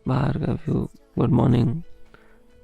बाहर का view. Good morning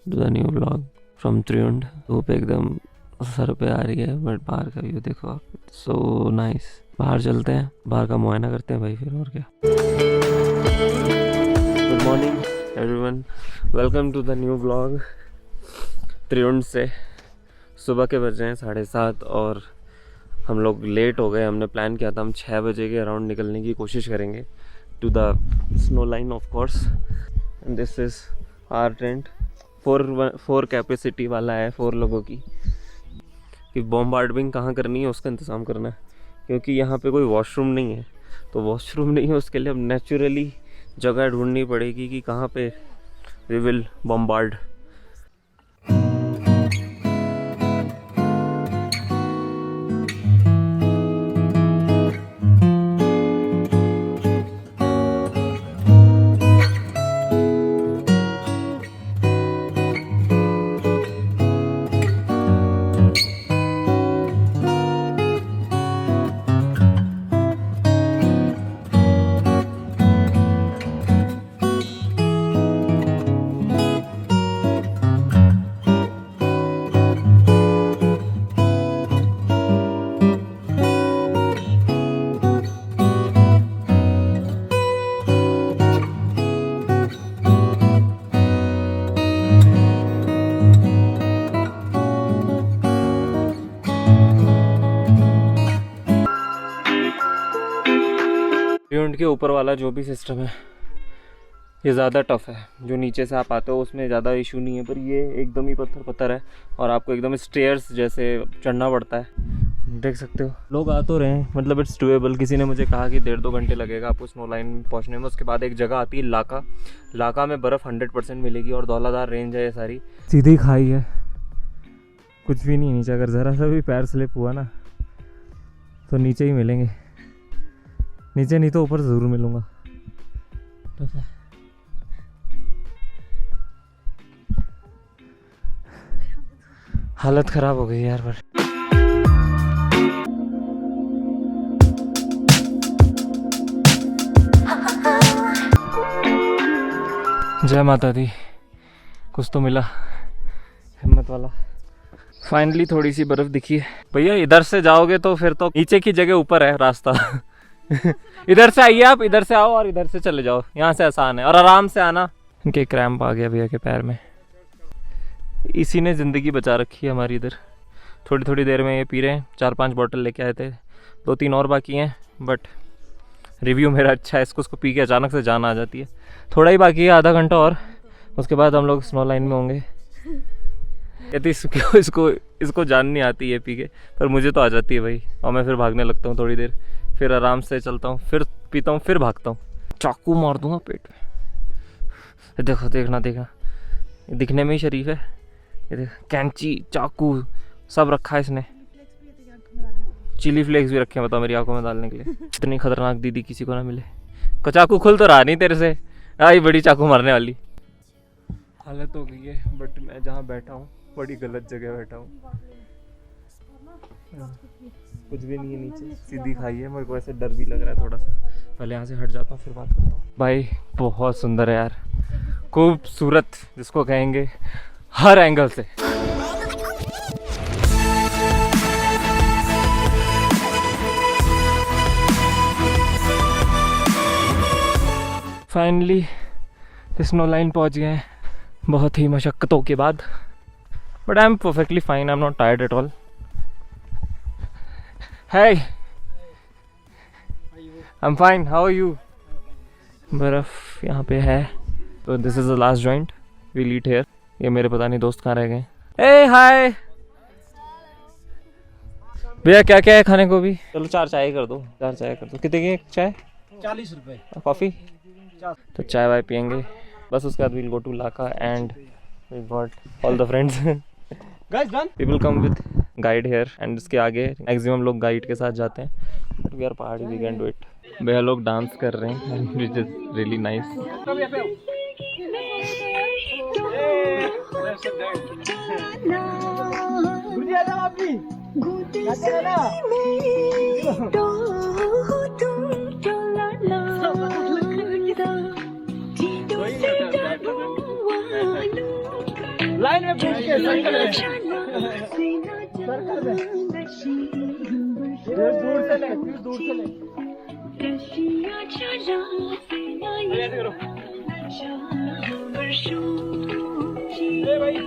to the new vlog from Triund. धूप एकदम सर पे आ रही है बट बाहर का व्यू देखो आप, सो नाइस। बाहर चलते हैं, बाहर का मुआयना करते हैं भाई, फिर और क्या। Good morning everyone, welcome to the new vlog Triund से। सुबह के बज रहे हैं 7:30 और हम लोग लेट हो गए। हमने प्लान किया था हम 6 बजे के अराउंड निकलने की कोशिश करेंगे to the snow line of course. This is our tent. 4 capacity वाला है, 4 लोगों की। कि बॉम्बार्डिंग कहाँ करनी है उसका इंतज़ाम करना है, क्योंकि यहाँ पे कोई वॉशरूम नहीं है। तो वॉशरूम नहीं है, उसके लिए अब नेचुरली जगह ढूंढनी पड़ेगी कि कहाँ पे वी विल बॉम्बार्ड। त्रियुंड के ऊपर वाला जो भी सिस्टम है ये ज़्यादा टफ है। जो नीचे से आप आते हो उसमें ज़्यादा इशू नहीं है, पर ये एकदम ही पत्थर है और आपको एकदम स्टेयर्स जैसे चढ़ना पड़ता है। देख सकते हो लोग आ तो रहे हैं, मतलब इट्स डूएबल। किसी ने मुझे कहा कि 1.5-2 घंटे लगेगा आपको स्नो लाइन पहुँचने में। उसके बाद एक जगह आती है लाका में बर्फ़ 100% मिलेगी और धौलाधार रेंज है ये सारी। सीधी खाई है, कुछ भी नहीं नीचे। अगर ज़रा सा भी पैर स्लिप हुआ ना तो नीचे ही मिलेंगे, नीचे नहीं तो ऊपर ज़रूर मिलूँगा। हालत ख़राब हो गई यार। पर जय माता दी, कुछ तो मिला हिम्मत वाला। फाइनली थोड़ी सी बर्फ़ दिखी है। भैया इधर से जाओगे तो फिर तो नीचे की जगह ऊपर है रास्ता। इधर से आइए आप, इधर से आओ और इधर से चले जाओ, यहाँ से आसान है और आराम से आना। इनके क्रैम्प आ गया भैया के पैर में। इसी ने ज़िंदगी बचा रखी है हमारी। इधर थोड़ी थोड़ी देर में ये पी रहे हैं। 4-5 बॉटल लेके आए थे, 2-3 और बाकी हैं, बट रिव्यू मेरा अच्छा है। इसको पी के अचानक से जान आ जाती है। थोड़ा ही बाकी है, आधा घंटा और, उसके बाद हम लोग स्नो लाइन में होंगे। कहती इसको जान नहीं आती है पी के, पर मुझे तो आ जाती है भाई। और मैं फिर भागने लगता हूँ थोड़ी देर, फिर आराम से चलता हूँ, फिर पीता हूँ, फिर भागता हूँ। चाकू मार दूंगा पेट में। देखो देखना दिखने में ही शरीफ है। ये देख, कैंची चाकू सब रखा है इसने। चिली फ्लेक्स भी रखे हैं, बताओ मेरी आंखों में डालने के लिए। इतनी खतरनाक दीदी किसी को ना मिले। चाकू खुल तो रहा नहीं तेरे से, आई बड़ी चाकू मारने वाली हालत हो गई है। बट मैं जहाँ बैठा हूँ बड़ी गलत जगह बैठा हूँ। कुछ भी नहीं है नीचे, सीधी खाई है। मेरे को ऐसे डर भी लग रहा है थोड़ा सा। पहले यहाँ से हट जाता हूँ फिर बात करता हूँ। भाई बहुत सुंदर है यार, खूबसूरत जिसको कहेंगे हर एंगल से। फाइनली स्नो लाइन पहुँच गए हैं बहुत ही मशक्क़तों के बाद। But I am perfectly fine, I am not tired at all. Hey, I'm fine. How are you? बर्फ यहाँ पे है। तो this is the last joint, we'll eat here। ये मेरे पता नहीं दोस्त कहाँ रह गए। Hey, hi. भैया क्या क्या है खाने को भी? चलो 4 चाय कर दो, 4 चाय कर दो। कितने की एक चाय? 40 रुपए। कॉफ़ी? तो चाय वाय पियेंगे बस। उसके बाद we'll go to Laka and we got all the friends. Guys done? People come with guide here and इसके आगे मैक्सिमम लोग गाइड के साथ जाते हैं। बट वी आर पहाड़ी, वी कैन डू इट। भैया लोग डांस कर रहे हैं which is really nice. Line में बीच के सर्कल में दूर से ले, फिर दूर से ले। ले भाई।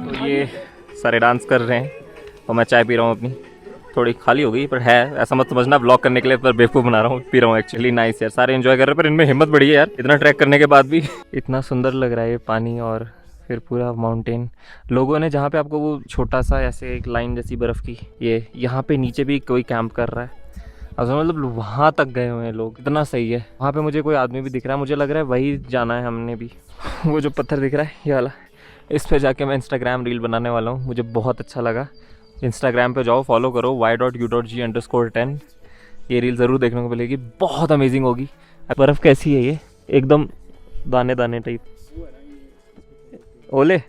तो ये सारे डांस कर रहे हैं और मैं चाय पी रहा हूँ अपनी, थोड़ी खाली हो गई पर है, ऐसा मत समझना ब्लॉग करने के लिए पर बेवकूफ़ बना रहा हूँ, पी रहा हूँ एक्चुअली। नाइस यार, सारे एंजॉय कर रहे हैं पर इनमें हिम्मत बढ़ी है यार, इतना ट्रैक करने के बाद भी। इतना सुंदर लग रहा है ये पानी और फिर पूरा माउंटेन। लोगों ने जहाँ पे आपको वो छोटा सा ऐसे एक लाइन जैसी बर्फ़ की, ये यहाँ पे नीचे भी कोई कैंप कर रहा है, अब मतलब वहाँ तक गए हुए हैं लोग, इतना सही है। वहाँ पे मुझे कोई आदमी भी दिख रहा है, मुझे लग रहा है वही जाना है हमने भी। वो जो पत्थर दिख रहा है ये वाला, इस पे जाके मैं इंस्टाग्राम रील बनाने वाला हूँ, मुझे बहुत अच्छा लगा। इंस्टाग्राम पे जाओ, फॉलो करो y.u.g_10। ये रील ज़रूर देखने को मिलेगी, बहुत अमेजिंग होगी। बर्फ़ कैसी है ये, एकदम दाने दाने टाइप, ओले।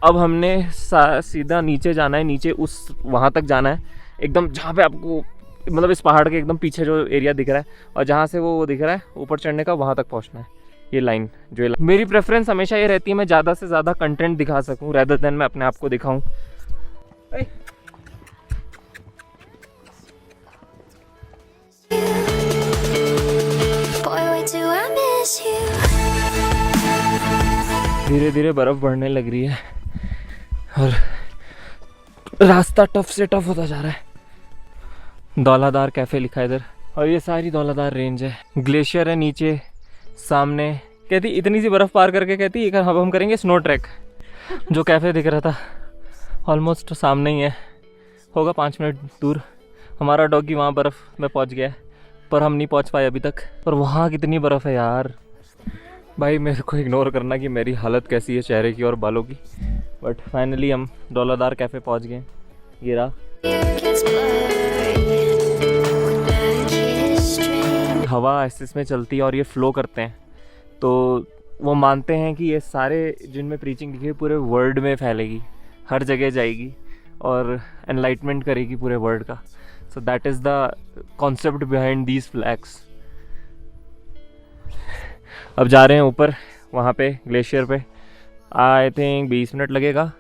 अब हमने सीधा नीचे जाना है, नीचे उस वहाँ तक जाना है एकदम जहाँ पे आपको मतलब इस पहाड़ के एकदम पीछे जो एरिया दिख रहा है और जहाँ से वो दिख रहा है ऊपर चढ़ने का, वहाँ तक पहुँचना है। ये लाइन जो मेरी प्रेफरेंस हमेशा ये रहती है, मैं ज़्यादा से ज़्यादा कंटेंट दिखा सकूँ रेदर देन मैं अपने आप को दिखाऊँ। धीरे धीरे बर्फ़ बढ़ने लग रही है और रास्ता टफ से टफ होता जा रहा है। दौलादार कैफ़े लिखा है इधर और ये सारी दौलादार रेंज है, ग्लेशियर है नीचे सामने। कहती इतनी सी बर्फ़ पार करके कहती अब हम करेंगे स्नो ट्रैक। जो कैफ़े दिख रहा था ऑलमोस्ट सामने ही है, होगा 5 मिनट दूर। हमारा डॉगी वहाँ बर्फ़ में पहुँच गया है पर हम नहीं पहुँच पाए अभी तक। पर वहाँ कितनी बर्फ़ है यार भाई, मेरे को इग्नोर करना कि मेरी हालत कैसी है चेहरे की और बालों की। बट फाइनली हम दौलादार कैफ़े पहुँच गए। ये रहा, हवा इसमें चलती है और ये फ़्लो करते हैं, तो वो मानते हैं कि ये सारे जिनमें प्रीचिंग लिखी है पूरे वर्ल्ड में फैलेगी, हर जगह जाएगी और एनलाइटमेंट करेगी पूरे वर्ल्ड का। So that is the concept behind these flags. अब जा रहे हैं ऊपर, वहाँ पे ग्लेशियर पे आई थिंक 20 मिनट लगेगा,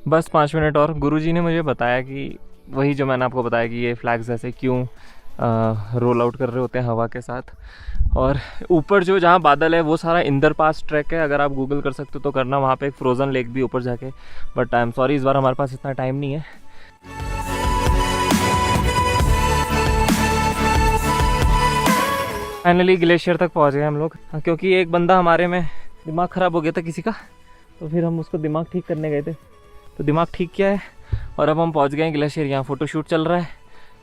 बस 5 मिनट और। गुरुजी ने मुझे बताया कि वही जो मैंने आपको बताया कि ये फ्लैग्स ऐसे क्यों रोल आउट कर रहे होते हैं हवा के साथ। और ऊपर जो जहाँ बादल है वो सारा इंदर पास ट्रैक है, अगर आप गूगल कर सकते हो तो करना, वहाँ पे एक फ्रोज़न लेक भी ऊपर जाके। बट आई एम सॉरी इस बार हमारे पास इतना टाइम नहीं है। फाइनली ग्लेशियर तक पहुँच गए हम लोग, क्योंकि एक बंदा हमारे में दिमाग ख़राब हो गया था किसी का, तो फिर हम उसको दिमाग ठीक करने गए थे, तो दिमाग ठीक किया है और अब हम पहुँच गए हैं ग्लेशियर। यहाँ फ़ोटोशूट चल रहा है।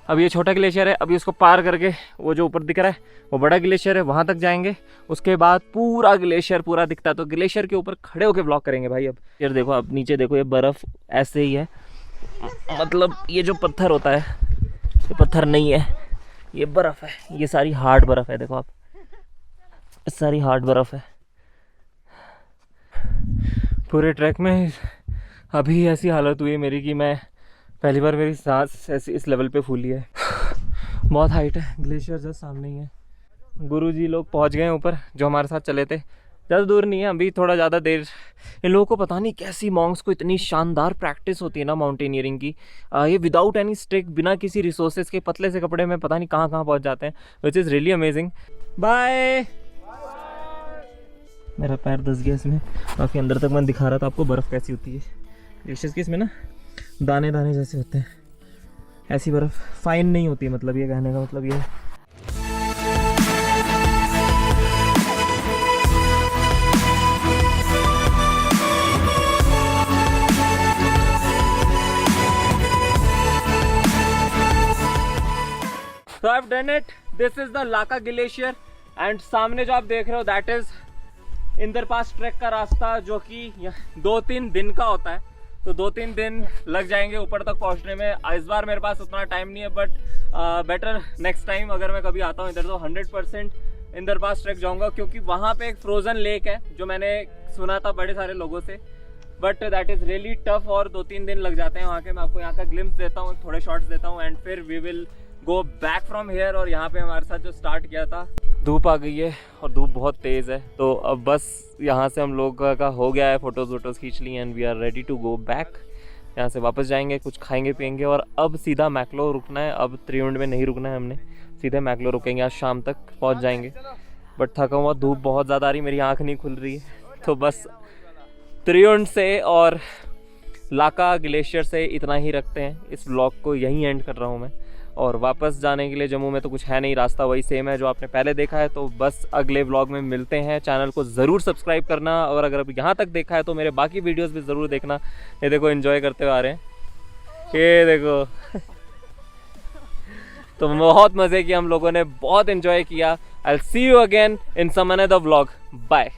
अब ये छोटा ग्लेशियर है, अभी उसको पार करके वो जो ऊपर दिख रहा है वो बड़ा ग्लेशियर है, वहाँ तक जाएंगे। उसके बाद पूरा ग्लेशियर पूरा दिखता है, तो ग्लेशियर के ऊपर खड़े होकर ब्लॉग करेंगे भाई। अब यार देखो, अब नीचे देखो, ये बर्फ़ ऐसे ही है, मतलब ये जो पत्थर होता है ये पत्थर नहीं है, ये बर्फ़ है, ये सारी हार्ड बर्फ़ है। देखो आप, सारी हार्ड बर्फ़ है पूरे ट्रैक में। अभी ऐसी हालत हुई मेरी कि मैं पहली बार मेरी सांस ऐसी इस लेवल पे फूली है। बहुत हाइट है, ग्लेशियर जस्ट सामने ही है। गुरुजी लोग पहुंच गए ऊपर, जो हमारे साथ चले थे। ज़्यादा दूर नहीं है, अभी थोड़ा ज़्यादा देर। इन लोगों को पता नहीं कैसी मॉन्क्स को इतनी शानदार प्रैक्टिस होती है ना माउंटेनियरिंग की। ये विदाउट एनी स्टिक, बिना किसी रिसोर्सेज के, पतले से कपड़े में पता नहीं कहाँ कहाँ पहुँच जाते हैं, which is really amazing. Bye. मेरा पैर दस गया इसमें, काफ़ी अंदर तक मैं दिखा रहा था आपको बर्फ़ कैसी होती है। ग्लेशियर्स के इसमें ना दाने दाने जैसे होते हैं, ऐसी बर्फ़ फाइन नहीं होती है, मतलब ये कहने का मतलब ये है। So I've done it. This is the Laka Glacier and सामने जो आप देख रहे हो that is Inder pass track का रास्ता, जो कि 2-3 दिन का होता है। तो 2-3 दिन लग जाएंगे ऊपर तक पहुंचने में। इस बार मेरे पास उतना टाइम नहीं है, बट बेटर नेक्स्ट टाइम अगर मैं कभी आता हूँ इधर तो 100% इंदर पास ट्रैक जाऊँगा, क्योंकि वहाँ पे एक फ्रोज़न लेक है जो मैंने सुना था बड़े सारे लोगों से। But that is really tough और 2-3 दिन लग जाते हैं वहाँ के। मैं आपको यहाँ का ग्लिम्स देता हूँ, थोड़े शॉट्स देता हूँ एंड फिर we will go back from here. और यहाँ पे हमारे साथ जो स्टार्ट किया था, धूप आ गई है और धूप बहुत तेज़ है, तो अब बस यहाँ से हम लोग का हो गया है, फ़ोटोज़ वोटोज़ खींच ली and we are ready to go back. यहाँ से वापस जाएंगे, कुछ खाएंगे पियेंगे और अब सीधा मैक्लो रुकना है। अब त्रियुंड में नहीं रुकना है हमने, सीधे मैक्लो रुकेंगे, आज शाम तक पहुँच जाएंगे। बट थका हुआ, धूप बहुत ज़्यादा आ रही, मेरी आँख नहीं खुल रही है, तो बस त्रियुंड से और लाका ग्लेशियर से इतना ही रखते हैं। इस व्लॉग को यहीं एंड कर रहा हूँ मैं। और वापस जाने के लिए जम्मू में तो कुछ है नहीं, रास्ता वही सेम है जो आपने पहले देखा है। तो बस अगले व्लॉग में मिलते हैं। चैनल को ज़रूर सब्सक्राइब करना और अगर अब यहाँ तक देखा है तो मेरे बाकी वीडियोस भी ज़रूर देखना। ये देखो एंजॉय करते हुए आ रहे हैं, ये देखो तो बहुत मज़े किए हम लोगों ने, बहुत एंजॉय किया। I will see you again in some another vlog. Bye.